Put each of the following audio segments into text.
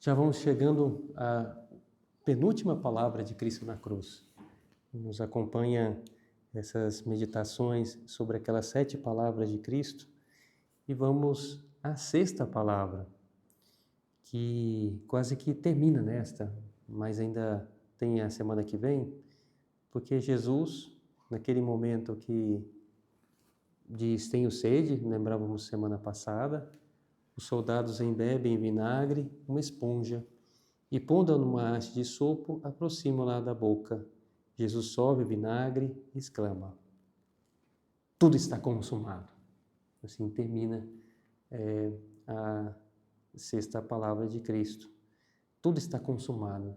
Já vamos chegando à penúltima palavra de Cristo na cruz. Nos acompanha essas meditações sobre aquelas 7 palavras de Cristo e vamos à 6ª palavra, que quase que termina nesta, mas ainda tem a semana que vem, porque Jesus, naquele momento que diz: tenho sede, lembrávamos semana passada, os soldados embebem vinagre, uma esponja, e pondo-a numa haste de sopo, aproximam-la da boca. Jesus sobe o vinagre e exclama: tudo está consumado. Assim termina a 6ª palavra de Cristo. Tudo está consumado.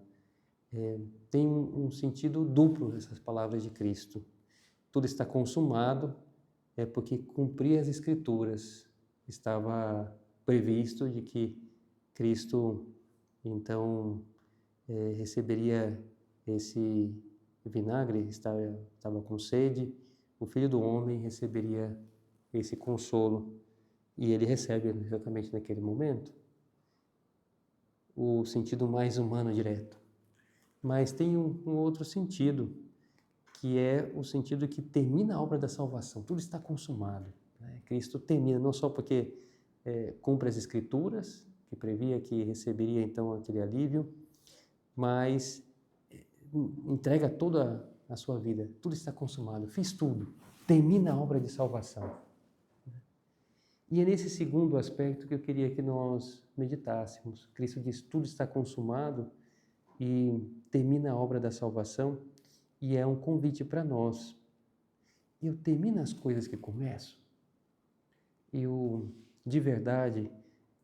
Tem um sentido duplo essas palavras de Cristo. Tudo está consumado é porque cumprir as Escrituras. Estava previsto de que Cristo, então, receberia esse vinagre, estava com sede, o Filho do Homem receberia esse consolo, e ele recebe exatamente naquele momento o sentido mais humano direto. Mas tem um outro sentido, que é o sentido que termina a obra da salvação, tudo está consumado. Né? Cristo termina, não só porque cumpre as Escrituras, que previa que receberia então aquele alívio, mas entrega toda a sua vida, tudo está consumado, fiz tudo, termina a obra de salvação. E é nesse segundo aspecto que eu queria que nós meditássemos. Cristo diz: tudo está consumado e termina a obra da salvação, e é um convite para nós. Eu termino as coisas que começo? Eu, de verdade,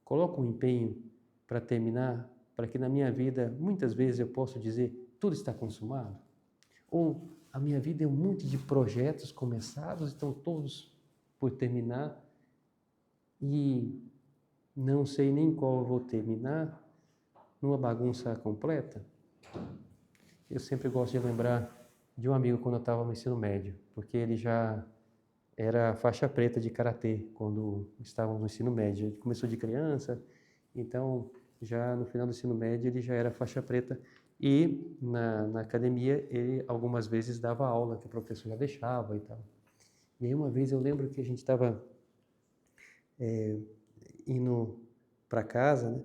coloco um empenho para terminar, para que na minha vida, muitas vezes eu posso dizer: tudo está consumado? Ou a minha vida é um monte de projetos começados, estão todos por terminar, e não sei nem qual eu vou terminar, numa bagunça completa? Eu sempre gosto de lembrar de um amigo quando eu estava no ensino médio, porque ele já era faixa preta de karatê quando estávamos no ensino médio. Ele começou de criança, então já no final do ensino médio ele já era faixa preta, e na academia ele algumas vezes dava aula, que o professor já deixava e tal. E aí uma vez eu lembro que a gente estava indo para casa, né?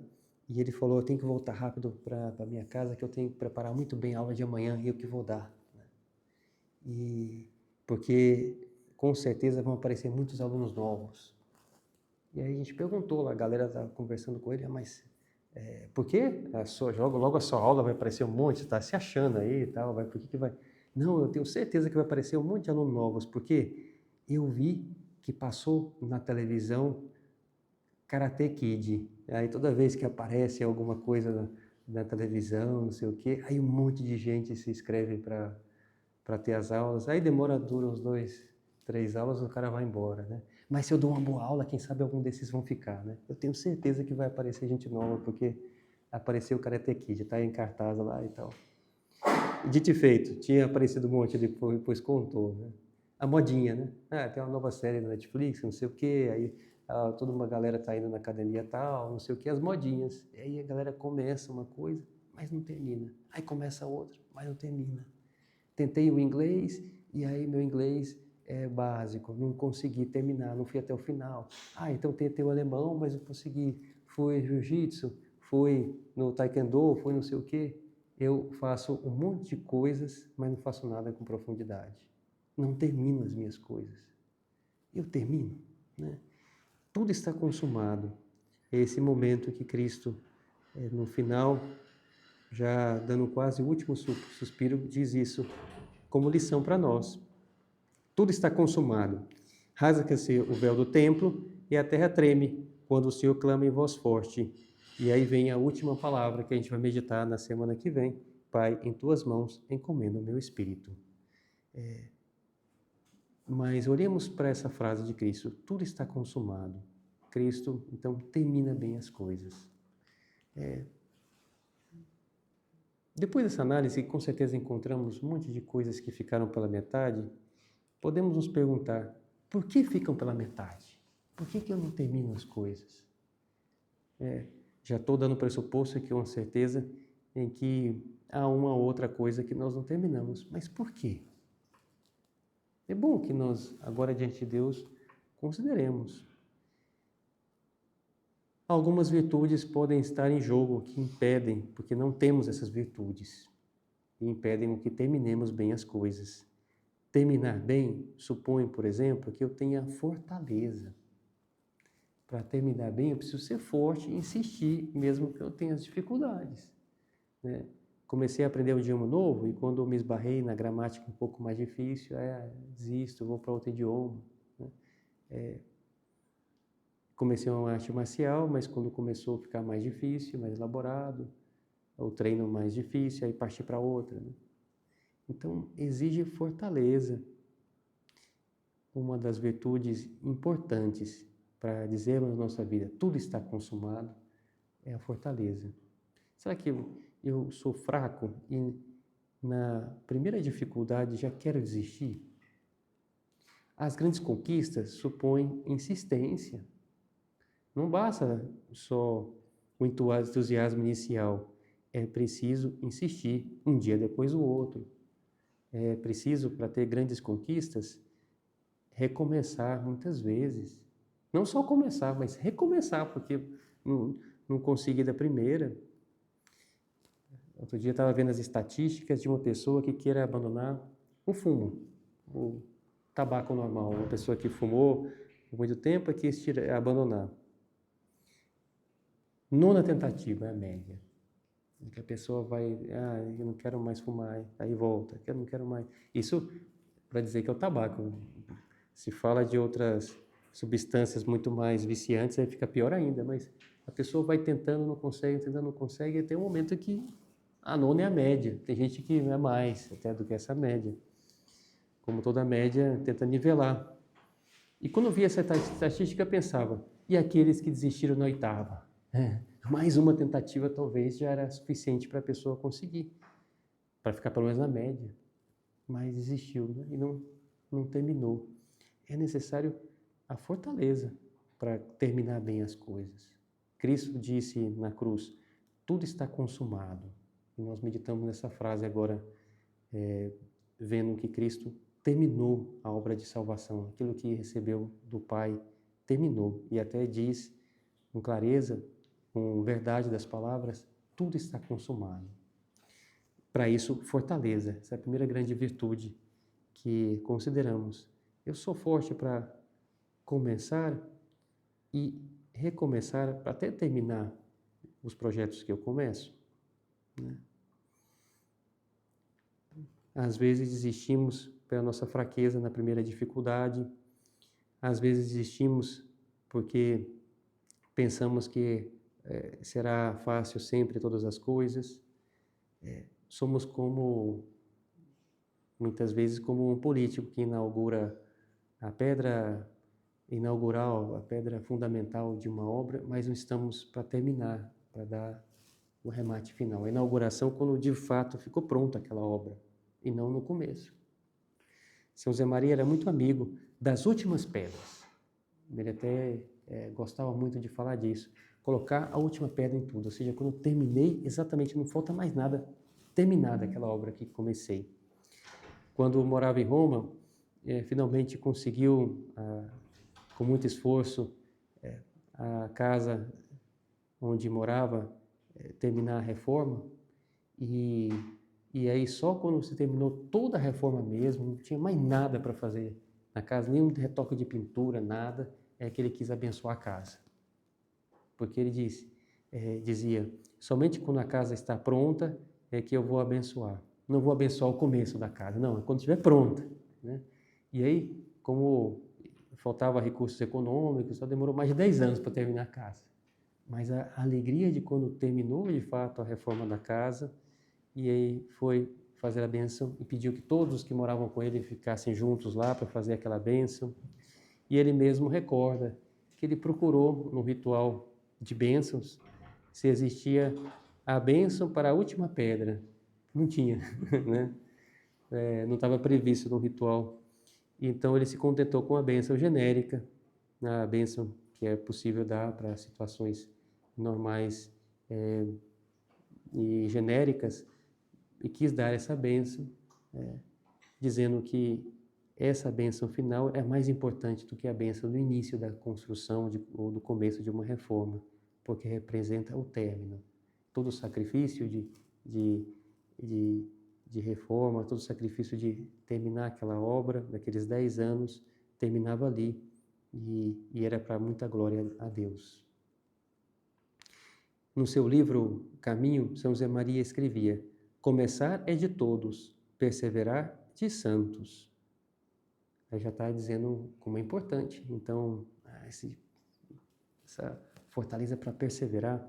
E ele falou: eu tenho que voltar rápido para minha casa, que eu tenho que preparar muito bem a aula de amanhã e eu que vou dar. Né? E porque com certeza vão aparecer muitos alunos novos. E aí a gente perguntou lá, a galera estava conversando com ele: mas por quê? Logo a sua aula vai aparecer um monte, você está se achando aí e tal, por que vai? Não, eu tenho certeza que vai aparecer um monte de alunos novos, porque eu vi que passou na televisão Karate Kid. Aí toda vez que aparece alguma coisa na televisão, não sei o quê, aí um monte de gente se inscreve para ter as aulas. Aí dura uns 2, 3 aulas, o cara vai embora, né? Mas se eu dou uma boa aula, quem sabe algum desses vão ficar, né? Eu tenho certeza que vai aparecer gente nova, porque apareceu o Karate Kid, está em cartaz lá e tal. Dito e feito, tinha aparecido um monte, depois contou, né? A modinha, né? Tem uma nova série na Netflix, não sei o quê, aí toda uma galera tá indo na academia tal, não sei o quê, as modinhas. E aí a galera começa uma coisa, mas não termina. Aí começa outra, mas não termina. Tentei o inglês, e aí meu inglês é básico, não consegui terminar, não fui até o final. Então tentei o alemão, mas não consegui. Fui jiu-jitsu, fui no taekwondo, fui não sei o quê. Eu faço um monte de coisas, mas não faço nada com profundidade. Não termino as minhas coisas. Eu termino, né? Tudo está consumado. É esse momento que Cristo, no final, já dando quase o último suspiro, diz isso como lição para nós. Tudo está consumado. Rasga-se o véu do templo e a terra treme quando o Senhor clama em voz forte. E aí vem a última palavra que a gente vai meditar na semana que vem. Pai, em tuas mãos encomendo o meu espírito. Mas olhemos para essa frase de Cristo: tudo está consumado. Cristo, então, termina bem as coisas. Depois dessa análise, com certeza encontramos um monte de coisas que ficaram pela metade. Podemos nos perguntar: por que ficam pela metade? Por que eu não termino as coisas? já estou dando pressuposto aqui, uma certeza, em que há uma ou outra coisa que nós não terminamos. Mas por quê? É bom que nós, agora diante de Deus, consideremos. Algumas virtudes podem estar em jogo que impedem, porque não temos essas virtudes, e impedem o que terminemos bem as coisas. Terminar bem supõe, por exemplo, que eu tenha fortaleza. Para terminar bem, eu preciso ser forte e insistir, mesmo que eu tenha as dificuldades, né? Comecei a aprender um idioma novo e quando eu me esbarrei na gramática um pouco mais difícil, desisto, vou para outro idioma, né? Comecei uma arte marcial, mas quando começou a ficar mais difícil, mais elaborado, o treino mais difícil, aí parti para outra, né? Então, exige fortaleza. Uma das virtudes importantes para dizermos na nossa vida, tudo está consumado, é a fortaleza. Será que eu sou fraco e na primeira dificuldade já quero desistir? As grandes conquistas supõem insistência. Não basta só o entusiasmo inicial, é preciso insistir um dia depois do outro. É preciso, para ter grandes conquistas, recomeçar muitas vezes. Não só começar, mas recomeçar, porque não consegui da primeira. Outro dia eu estava vendo as estatísticas de uma pessoa que queira abandonar o fumo, o tabaco normal. Uma pessoa que fumou por muito tempo e quis abandonar. 9ª tentativa é a média. Que a pessoa vai, eu não quero mais fumar, aí volta, eu não quero mais. Isso para dizer que é o tabaco. Se fala de outras substâncias muito mais viciantes, aí fica pior ainda, mas a pessoa vai tentando, não consegue, tentando, não consegue, e tem um momento que a 9ª é a média. Tem gente que é mais até do que essa média. Como toda média, tenta nivelar. E quando eu vi essa estatística, eu pensava, e aqueles que desistiram na 8ª? Mais uma tentativa talvez já era suficiente para a pessoa conseguir, para ficar pelo menos na média. Mas desistiu, né? E não terminou. É necessário a fortaleza para terminar bem as coisas. Cristo disse na cruz, tudo está consumado. E nós meditamos nessa frase agora, vendo que Cristo terminou a obra de salvação. Aquilo que recebeu do Pai, terminou. E até diz com clareza, com verdade das palavras, tudo está consumado. Para isso, fortaleza. Essa é a primeira grande virtude que consideramos. Eu sou forte para começar e recomeçar, para até terminar os projetos que eu começo, né? Às vezes desistimos pela nossa fraqueza na primeira dificuldade, às vezes desistimos porque pensamos que será fácil sempre todas as coisas. Somos muitas vezes, como um político que inaugura a pedra inaugural, a pedra fundamental de uma obra, mas não estamos para terminar, para dar o remate final. A inauguração quando de fato ficou pronta aquela obra, e não no começo. São José Maria era muito amigo das últimas pedras. Ele até gostava muito de falar disso. Colocar a última pedra em tudo, ou seja, quando eu terminei, exatamente, não falta mais nada, terminada aquela obra que comecei. Quando eu morava em Roma, finalmente conseguiu, com muito esforço, a casa onde morava, terminar a reforma, e aí só quando se terminou toda a reforma mesmo, não tinha mais nada para fazer na casa, nenhum retoque de pintura, nada, é que ele quis abençoar a casa. Porque ele dizia, somente quando a casa está pronta é que eu vou abençoar. Não vou abençoar o começo da casa, não, é quando estiver pronta, né? E aí, como faltava recursos econômicos, só demorou mais de 10 anos para terminar a casa. Mas a alegria de quando terminou de fato a reforma da casa, e aí foi fazer a bênção e pediu que todos os que moravam com ele ficassem juntos lá para fazer aquela bênção. E ele mesmo recorda que ele procurou no ritual de bênçãos se existia a bênção para a última pedra. Não tinha, né? Não estava previsto no ritual. Então ele se contentou com a bênção genérica, a bênção que é possível dar para situações normais e genéricas, e quis dar essa bênção, dizendo que essa bênção final é mais importante do que a bênção do início da construção ou do começo de uma reforma, porque representa o término. Todo o sacrifício de reforma, todo o sacrifício de terminar aquela obra, daqueles 10 anos, terminava ali, e era para muita glória a Deus. No seu livro Caminho, São José Maria escrevia: começar é de todos, perseverar de santos. Aí já está dizendo como é importante. Então, essa fortaleza para perseverar.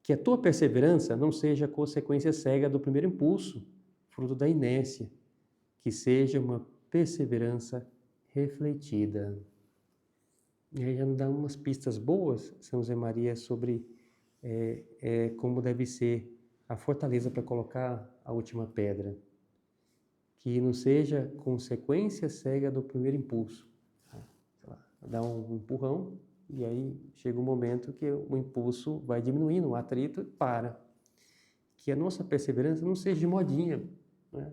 Que a tua perseverança não seja consequência cega do primeiro impulso, fruto da inércia. Que seja uma perseverança refletida. E aí já nos dá umas pistas boas, São José Maria, sobre como deve ser a fortaleza para colocar a última pedra. Que não seja consequência cega do primeiro impulso. Dá um empurrão e aí chega um momento que o impulso vai diminuindo, o atrito para. Que a nossa perseverança não seja de modinha, né?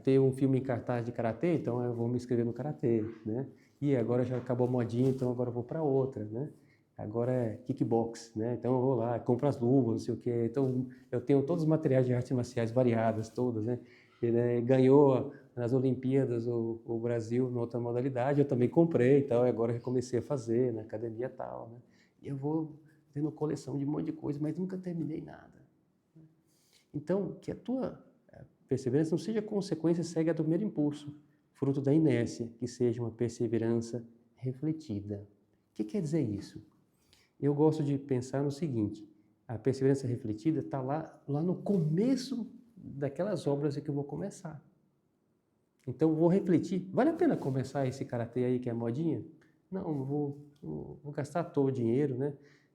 Tem um filme em cartaz de karatê, então eu vou me inscrever no karatê, né? E agora já acabou a modinha, então agora eu vou para outra, né? Agora é kickbox, né? Então eu vou lá, compro as luvas, não sei o quê. Então eu tenho todos os materiais de artes marciais variadas, todas, né? Ele ganhou nas Olimpíadas o Brasil na outra modalidade, eu também comprei e tal, e agora eu comecei a fazer na academia e tal, né? E eu vou tendo coleção de um monte de coisa, mas nunca terminei nada. Então, que a tua perseverança não seja consequência cega do primeiro impulso, fruto da inércia, que seja uma perseverança refletida. O que quer dizer isso? Eu gosto de pensar no seguinte: a perseverança refletida está lá no começo daquelas obras que eu vou começar. Então, eu vou refletir, vale a pena começar esse karatê aí que é modinha? Não vou gastar todo o dinheiro, né?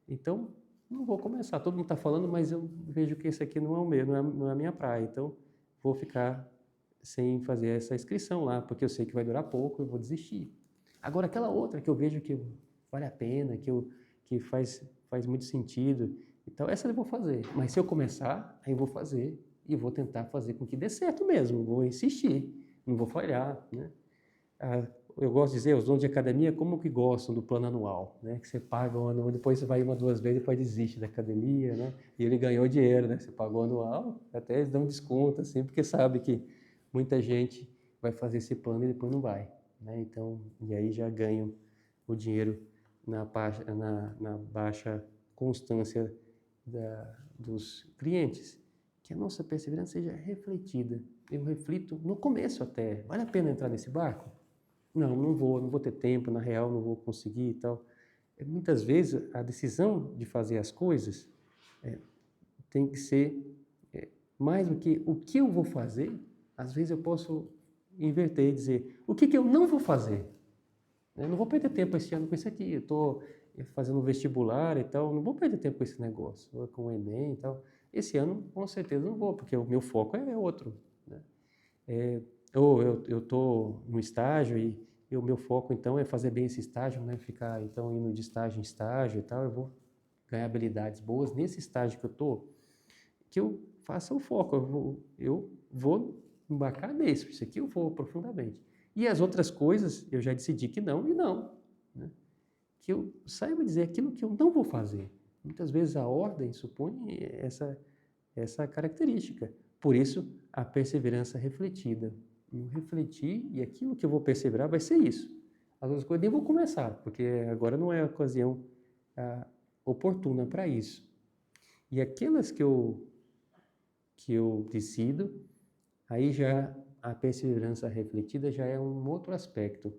Então, não vou começar. Todo mundo está falando, mas eu vejo que esse aqui não é o meu, não é a minha praia. Então, vou ficar sem fazer essa inscrição lá, porque eu sei que vai durar pouco e vou desistir. Agora, aquela outra que eu vejo que vale a pena, que faz muito sentido, então essa eu vou fazer. Mas se eu começar, aí eu vou fazer e vou tentar fazer com que dê certo mesmo, vou insistir, não vou falhar, né? Eu gosto de dizer, os donos de academia, como que gostam do plano anual, né? Que você paga um ano, depois você vai uma, duas vezes e depois desiste da academia, né? E ele ganhou dinheiro, né? Você pagou anual, até eles dão desconto, assim, porque sabe que muita gente vai fazer esse plano e depois não vai, né? Então, e aí já ganham o dinheiro na baixa constância dos clientes. Que a nossa perseverança seja refletida. Eu reflito no começo até, vale a pena entrar nesse barco? Não vou ter tempo, na real não vou conseguir e tal. Muitas vezes a decisão de fazer as coisas tem que ser mais do que o que eu vou fazer. Às vezes eu posso inverter e dizer, o que eu não vou fazer? Eu não vou perder tempo esse ano com isso aqui, eu estou fazendo vestibular e tal, não vou perder tempo com esse negócio, com o Enem e tal. Esse ano, com certeza, não vou, porque o meu foco é outro, né? Ou eu estou no estágio e o meu foco, então, é fazer bem esse estágio, né? Ficar, então, indo de estágio em estágio e tal, eu vou ganhar habilidades boas nesse estágio que eu estou, que eu faça o foco, eu vou embarcar nesse, isso aqui eu vou profundamente. E as outras coisas, eu já decidi que não e não, né? Que eu saiba dizer aquilo que eu não vou fazer. Muitas vezes a ordem supõe essa característica. Por isso, a perseverança refletida. Eu refletir e aquilo que eu vou perseverar vai ser isso. As outras coisas nem vou começar, porque agora não é a ocasião oportuna para isso. E aquelas que eu decido, aí já a perseverança refletida já é um outro aspecto.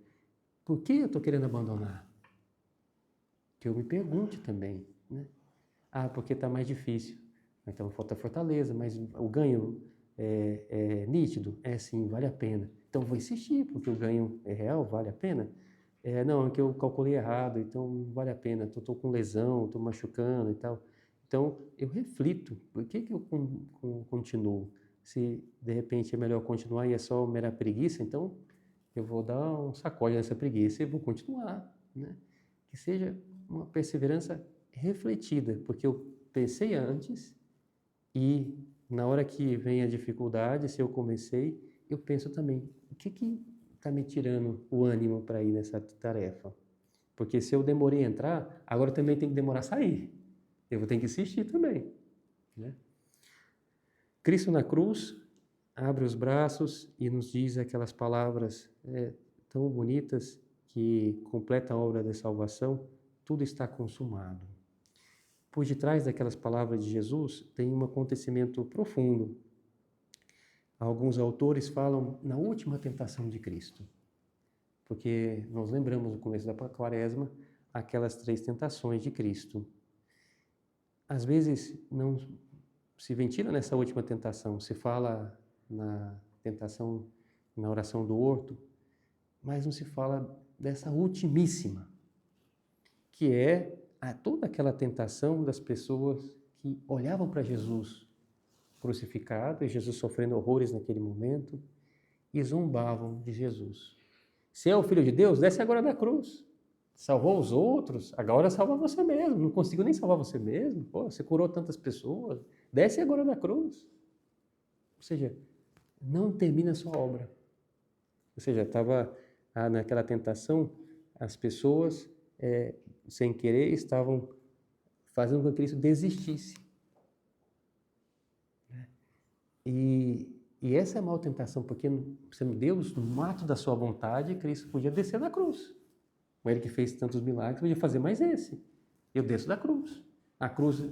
Por que eu estou querendo abandonar? Que eu me pergunte também, né? Porque está mais difícil. Então falta fortaleza, mas o ganho é nítido? Sim, vale a pena. Então vou insistir, porque o ganho é real, vale a pena? Não, é que eu calculei errado, então vale a pena. Estou com lesão, estou machucando e tal. Então eu reflito, por que eu continuo? Se de repente é melhor continuar e é só mera preguiça, então eu vou dar um sacode nessa preguiça e vou continuar, né? Que seja uma perseverança refletida, porque eu pensei antes e na hora que vem a dificuldade, se eu comecei, eu penso também, o que está me tirando o ânimo para ir nessa tarefa? Porque se eu demorei a entrar, agora também tem que demorar a sair. Eu vou ter que insistir também, né? Cristo na cruz abre os braços e nos diz aquelas palavras tão bonitas que completam a obra da salvação, tudo está consumado. Por detrás daquelas palavras de Jesus tem um acontecimento profundo. Alguns autores falam na última tentação de Cristo, porque nós lembramos no começo da Quaresma aquelas 3 tentações de Cristo. Às vezes não se ventila nessa última tentação, se fala na tentação, na oração do horto, mas não se fala dessa ultimíssima, que é toda aquela tentação das pessoas que olhavam para Jesus crucificado e Jesus sofrendo horrores naquele momento e zombavam de Jesus. Se é o Filho de Deus, desce agora da cruz. Salvou os outros, agora salva você mesmo. Não conseguiu nem salvar você mesmo. Pô, você curou tantas pessoas, desce agora da cruz. Ou seja, não termina a sua obra. Ou seja, estava naquela tentação, as pessoas, sem querer, estavam fazendo com que Cristo desistisse. E essa é a maior tentação, porque sendo Deus, no ato da sua vontade, Cristo podia descer da cruz. Ele que fez tantos milagres, podia fazer mais esse. Eu desço da cruz. A cruz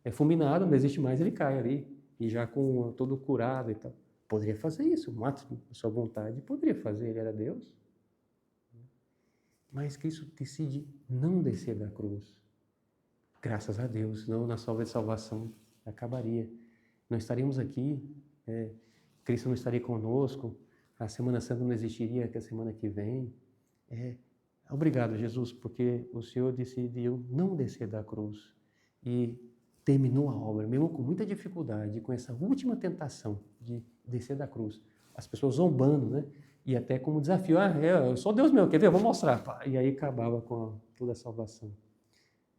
é fulminada, não existe mais, ele cai ali. E já com todo curado e tal. Poderia fazer isso, no ato da sua vontade, poderia fazer, ele era Deus. Mas Cristo decide não descer da cruz. Graças a Deus, senão na obra de salvação acabaria. Nós estaríamos aqui, Cristo não estaria conosco, a Semana Santa não existiria que a semana que vem. Obrigado, Jesus, porque o Senhor decidiu não descer da cruz e terminou a obra, mesmo com muita dificuldade, com essa última tentação de descer da cruz. As pessoas zombando, né? E até como desafio, eu sou Deus meu, quer ver? Eu vou mostrar. E aí acabava com toda a salvação.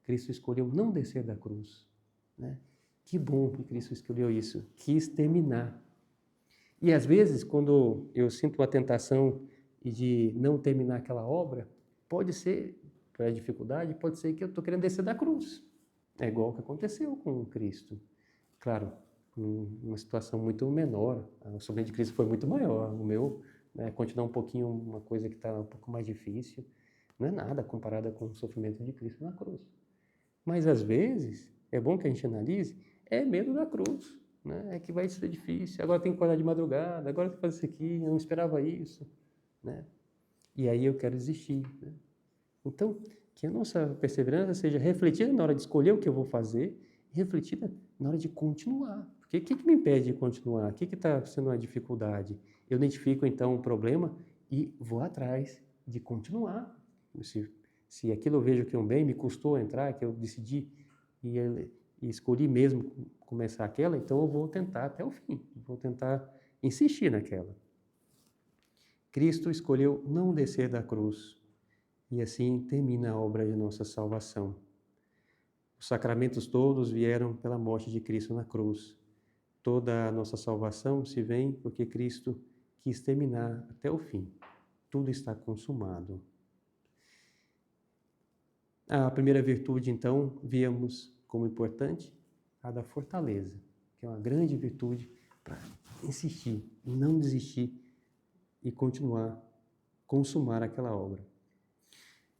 Cristo escolheu não descer da cruz, né? Que bom que Cristo escolheu isso, quis terminar. E às vezes, quando eu sinto uma tentação de não terminar aquela obra, pode ser, para a dificuldade, pode ser que eu estou querendo descer da cruz. É igual o que aconteceu com Cristo. Claro, numa situação muito menor, o sofrimento de Cristo foi muito maior. O meu, continuar um pouquinho, uma coisa que está um pouco mais difícil, não é nada comparada com o sofrimento de Cristo na cruz. Mas às vezes, é bom que a gente analise, é medo da cruz, né? É que vai ser difícil, agora tem que acordar de madrugada, agora tem que fazer isso aqui, eu não esperava isso, né? E aí eu quero desistir, né? Então, que a nossa perseverança seja refletida na hora de escolher o que eu vou fazer e refletida na hora de continuar. Porque o que me impede de continuar? O que está sendo uma dificuldade? Eu identifico, então, um problema e vou atrás de continuar. Se aquilo eu vejo que é um bem, me custou entrar, que eu decidi e escolhi mesmo começar aquela, então eu vou tentar até o fim, vou tentar insistir naquela. Cristo escolheu não descer da cruz e assim termina a obra de nossa salvação. Os sacramentos todos vieram pela morte de Cristo na cruz. Toda a nossa salvação se vem porque Cristo quis terminar até o fim. Tudo está consumado. A primeira virtude, então, víamos como importante a da fortaleza, que é uma grande virtude para insistir, não desistir e continuar, consumar aquela obra.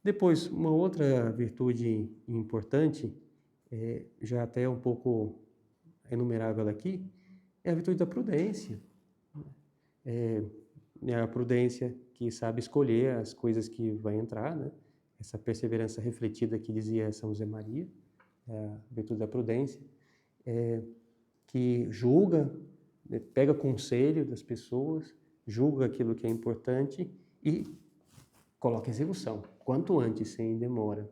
Depois, uma outra virtude importante, já até um pouco enumerável aqui, é a virtude da prudência. É a prudência que sabe escolher as coisas que vai entrar, né? Essa perseverança refletida que dizia São José Maria, a virtude da prudência, que julga, pega conselho das pessoas, julga aquilo que é importante e coloca em execução, quanto antes, sem demora.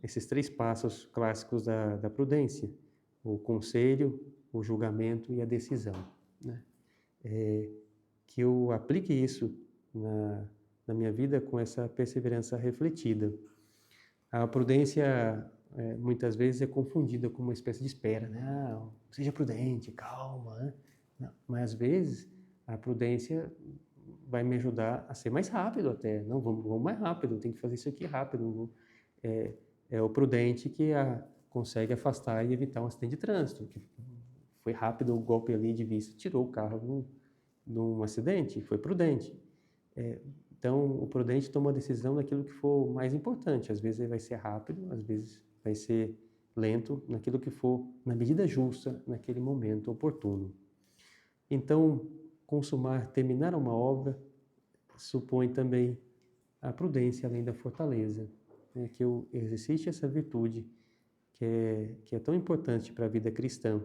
Esses 3 passos clássicos da prudência, o conselho, o julgamento e a decisão, né? Que eu aplique isso na minha vida com essa perseverança refletida. A prudência muitas vezes é confundida com uma espécie de espera, né? Ah, seja prudente, calma, né? Não, mas às vezes a prudência vai me ajudar a ser mais rápido até. Não, vamos mais rápido, tem que fazer isso aqui rápido. É, é o prudente que consegue afastar e evitar um acidente de trânsito. Que foi rápido o golpe ali de vista, tirou o carro de um acidente, foi prudente. Então, o prudente toma a decisão daquilo que for mais importante. Às vezes vai ser rápido, às vezes vai ser lento, naquilo que for na medida justa, naquele momento oportuno. Então, terminar uma obra, supõe também a prudência além da fortaleza, né? Que eu exercite essa virtude que é tão importante para a vida cristã.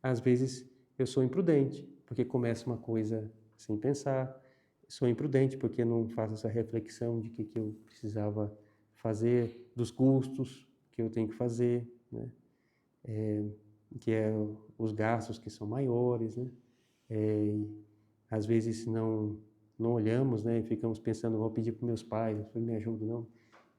Às vezes eu sou imprudente, porque começo uma coisa sem pensar, sou imprudente porque não faço essa reflexão de que eu precisava fazer, dos custos que eu tenho que fazer, né? Que é os gastos que são maiores, né? Às vezes não olhamos, né? E ficamos pensando, vou pedir para meus pais, me ajudam, não.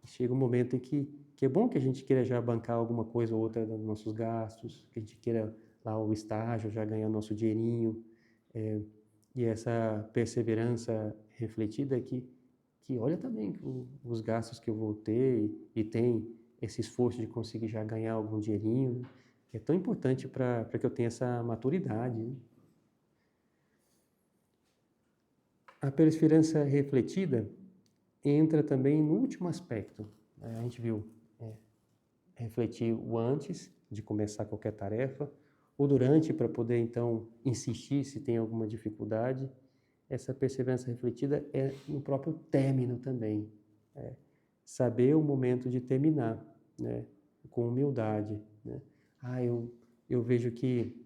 Chega um momento em que é bom que a gente queira já bancar alguma coisa ou outra dos nossos gastos, que a gente queira lá o estágio, já ganhar nosso dinheirinho, e essa perseverança refletida que olha também os gastos que eu vou ter e tem esse esforço de conseguir já ganhar algum dinheirinho, que é tão importante para que eu tenha essa maturidade, né? A perseverança refletida entra também no último aspecto. A gente viu refletir o antes de começar qualquer tarefa, o durante para poder então insistir se tem alguma dificuldade. Essa perseverança refletida é no próprio término também. Saber o momento de terminar, né? Com humildade, né? Eu vejo que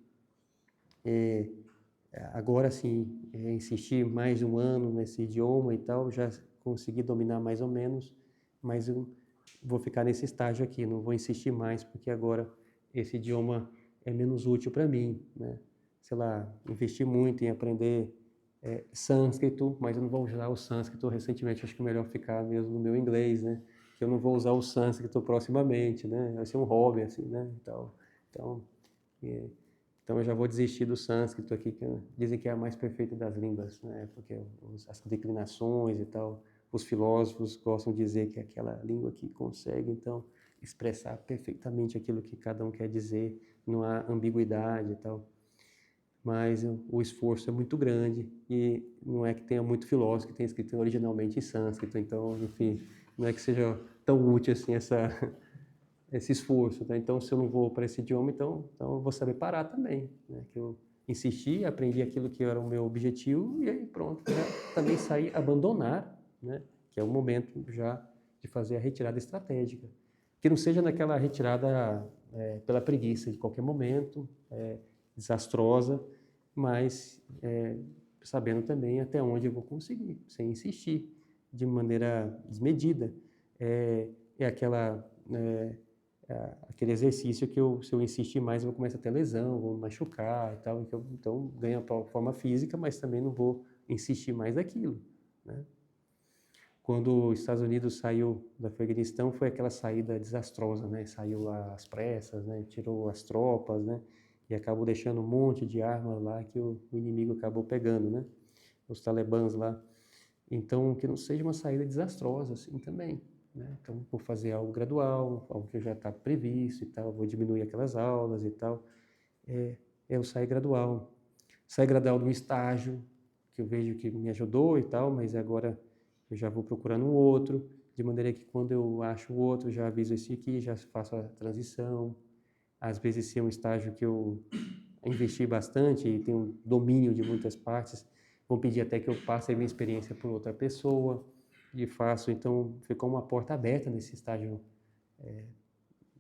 agora sim, insistir mais de um ano nesse idioma e tal, já consegui dominar mais ou menos, mas eu vou ficar nesse estágio aqui, não vou insistir mais, porque agora esse idioma é menos útil para mim, né? Sei lá, investi muito em aprender sânscrito, mas eu não vou usar o sânscrito recentemente, acho que é melhor ficar mesmo no meu inglês, né? Que eu não vou usar o sânscrito proximamente, né? Vai ser um hobby, assim, né? Então, eu já vou desistir do sânscrito aqui, que dizem que é a mais perfeita das línguas, né? Porque as declinações e tal, os filósofos gostam de dizer que é aquela língua que consegue, então, expressar perfeitamente aquilo que cada um quer dizer, não há ambiguidade e tal. Mas o esforço é muito grande e não é que tenha muito filósofo que tenha escrito originalmente em sânscrito, então, enfim, não é que seja tão útil assim esse esforço, né? Então, se eu não vou para esse idioma, então eu vou saber parar também, né? Que eu insisti, aprendi aquilo que era o meu objetivo e aí pronto, já também sair, abandonar, né? Que é o momento já de fazer a retirada estratégica. Que não seja naquela retirada pela preguiça de qualquer momento, desastrosa, mas sabendo também até onde eu vou conseguir, sem insistir de maneira desmedida. Aquele exercício que se eu insistir mais, eu vou começar a ter lesão, vou me machucar e tal. Então ganha a forma física, mas também não vou insistir mais naquilo, né? Quando os Estados Unidos saiu do Afeganistão, foi aquela saída desastrosa, né? Saiu às pressas, né? Tirou as tropas, né? E acabou deixando um monte de armas lá que o inimigo acabou pegando, né? Os talibãs lá. Então, que não seja uma saída desastrosa assim também, né? Então, vou fazer algo gradual, algo que já está previsto e tal, vou diminuir aquelas aulas e tal. O sair gradual. Sair gradual de um estágio que eu vejo que me ajudou e tal, mas agora eu já vou procurando um outro, de maneira que quando eu acho o outro, já aviso esse aqui, já faço a transição. Às vezes, se é um estágio que eu investi bastante e tenho domínio de muitas partes, vou pedir até que eu passe a minha experiência por outra pessoa e faço. Então, ficou uma porta aberta nesse estágio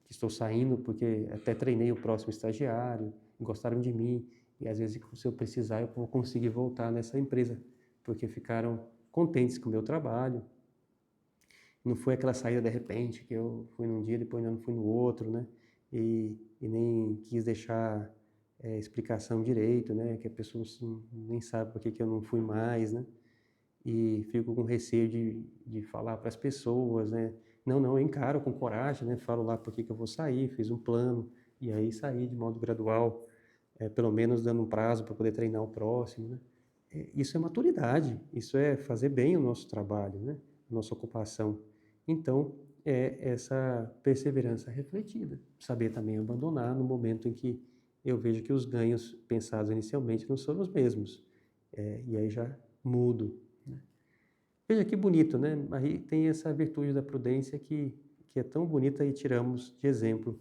que estou saindo, porque até treinei o próximo estagiário, gostaram de mim, e às vezes, se eu precisar, eu vou conseguir voltar nessa empresa, porque ficaram contentes com o meu trabalho. Não foi aquela saída de repente, que eu fui num dia, depois não fui no outro, né? E nem quis deixar explicação direito, né? Que a pessoa nem sabe por que eu não fui mais, né? E fico com receio de falar para as pessoas, né? Não, eu encaro com coragem, né? Falo lá por que eu vou sair, fiz um plano, e aí saí de modo gradual, pelo menos dando um prazo para poder treinar o próximo, né? Isso é maturidade, isso é fazer bem o nosso trabalho, né? Nossa ocupação. Então, é essa perseverança refletida, saber também abandonar no momento em que eu vejo que os ganhos pensados inicialmente não são os mesmos, e aí já mudo, né? Veja que bonito, né? Aí tem essa virtude da prudência que é tão bonita e tiramos de exemplo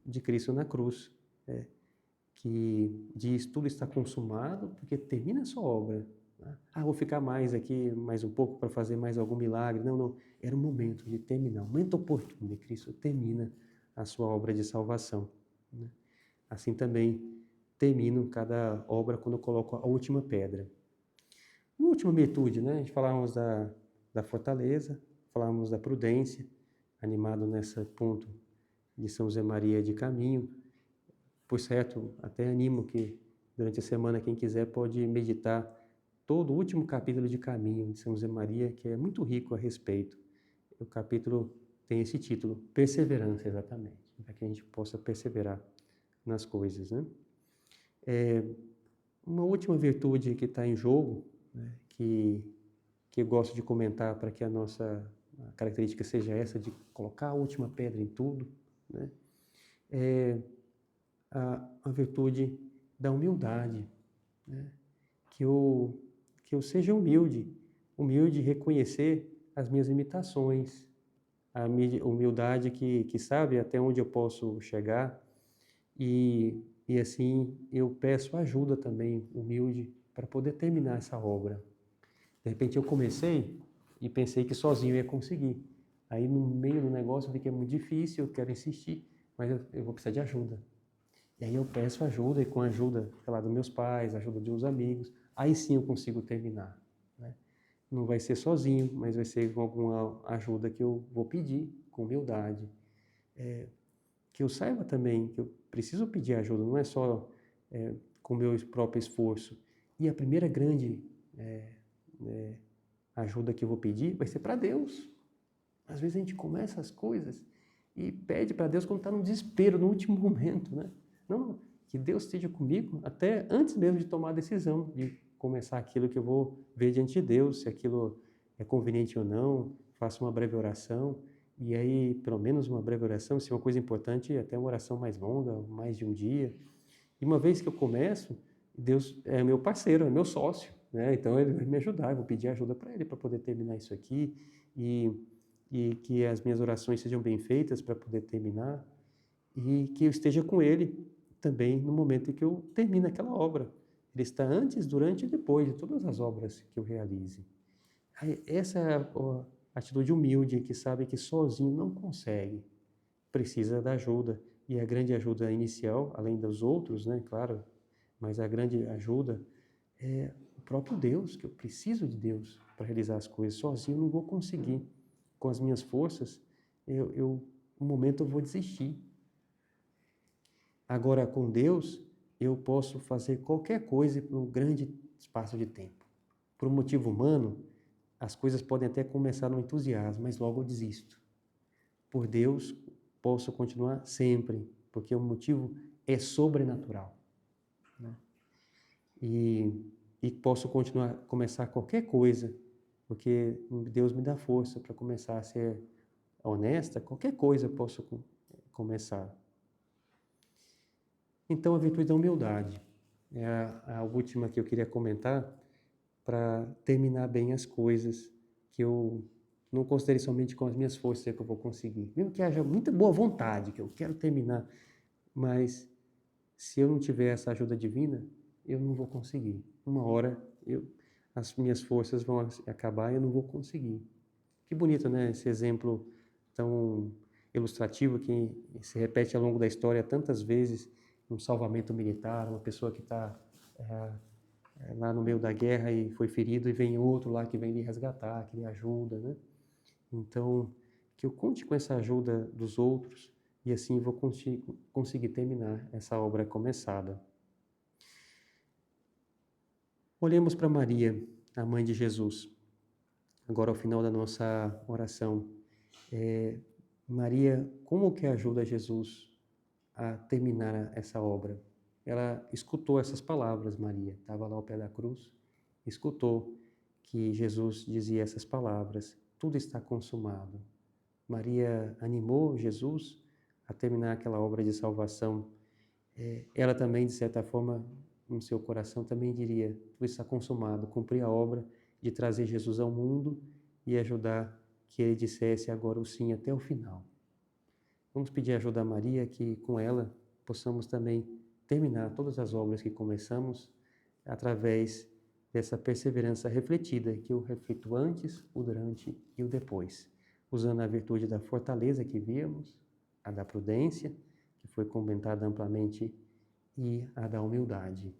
de Cristo na cruz, que diz tudo está consumado porque termina a sua obra, né? Vou ficar mais aqui, mais um pouco para fazer mais algum milagre. Não, era o momento de terminar, o momento oportuno de Cristo termina a sua obra de salvação, né? Assim também termino cada obra quando eu coloco a última pedra. Uma última virtude, né? A gente falávamos da fortaleza, falávamos da prudência, animado nesse ponto de São José Maria de Caminho. Por certo, até animo que durante a semana quem quiser pode meditar todo o último capítulo de Caminho de São José Maria, que é muito rico a respeito. O capítulo tem esse título, Perseverança, exatamente, para que a gente possa perseverar nas coisas, né? Uma última virtude que está em jogo, né, que eu gosto de comentar para que a nossa característica seja essa de colocar a última pedra em tudo, né, é a virtude da humildade, né? Que eu seja humilde em reconhecer as minhas limitações, a humildade que sabe até onde eu posso chegar e assim eu peço ajuda também, humilde, para poder terminar essa obra. De repente eu comecei e pensei que sozinho eu ia conseguir. Aí no meio do negócio eu vi que é muito difícil, eu quero insistir, mas eu vou precisar de ajuda. E aí eu peço ajuda, e com a ajuda, sei lá, dos meus pais, ajuda de uns amigos, aí sim eu consigo terminar, né? Não vai ser sozinho, mas vai ser com alguma ajuda que eu vou pedir, com humildade. Que eu saiba também que eu preciso pedir ajuda, não é só com o meu próprio esforço. E a primeira grande ajuda que eu vou pedir vai ser para Deus. Às vezes a gente começa as coisas e pede para Deus quando está no desespero, no último momento, né? Não, que Deus esteja comigo até antes mesmo de tomar a decisão de começar aquilo que eu vou ver diante de Deus, se aquilo é conveniente ou não, faço uma breve oração, e aí, pelo menos uma breve oração, se é uma coisa importante, até uma oração mais longa, mais de um dia. E uma vez que eu começo, Deus é meu parceiro, é meu sócio, né? Então ele vai me ajudar, eu vou pedir ajuda para ele para poder terminar isso aqui e que as minhas orações sejam bem feitas para poder terminar e que eu esteja com ele também no momento em que eu termino aquela obra. Ele está antes, durante e depois de todas as obras que eu realize. Essa é a atitude humilde que sabe que sozinho não consegue, precisa da ajuda. E a grande ajuda inicial, além dos outros, né, claro, mas a grande ajuda é o próprio Deus, que eu preciso de Deus para realizar as coisas. Sozinho eu não vou conseguir. Com as minhas forças, um momento eu vou desistir. Agora, com Deus, eu posso fazer qualquer coisa por um grande espaço de tempo. Por um motivo humano, as coisas podem até começar no entusiasmo, mas logo eu desisto. Por Deus, posso continuar sempre, porque o motivo é sobrenatural, né? E posso começar qualquer coisa, porque Deus me dá força para começar a ser honesta, qualquer coisa eu posso começar. Então, a virtude da humildade é a última que eu queria comentar para terminar bem as coisas que eu não considerei somente com as minhas forças que eu vou conseguir. Mesmo que haja muita boa vontade, que eu quero terminar, mas se eu não tiver essa ajuda divina, eu não vou conseguir. Uma hora as minhas forças vão acabar e eu não vou conseguir. Que bonito, né? Esse exemplo tão ilustrativo que se repete ao longo da história tantas vezes, um salvamento militar, uma pessoa que está lá no meio da guerra e foi ferido e vem outro lá que vem lhe resgatar, que lhe ajuda, né? Então, que eu conte com essa ajuda dos outros e assim vou conseguir terminar essa obra começada. Olhemos para Maria, a mãe de Jesus, agora ao final da nossa oração. Maria, como que ajuda Jesus a terminar essa obra? Ela escutou essas palavras, Maria, estava lá ao pé da cruz, escutou que Jesus dizia essas palavras: tudo está consumado. Maria animou Jesus a terminar aquela obra de salvação. Ela também, de certa forma, no seu coração também diria: tudo está consumado, cumpri a obra de trazer Jesus ao mundo e ajudar que ele dissesse agora o sim até o final. Vamos pedir ajuda a Maria que com ela possamos também terminar todas as obras que começamos através dessa perseverança refletida, que eu reflito antes, o durante e o depois, usando a virtude da fortaleza que vimos, a da prudência, que foi comentada amplamente, e a da humildade.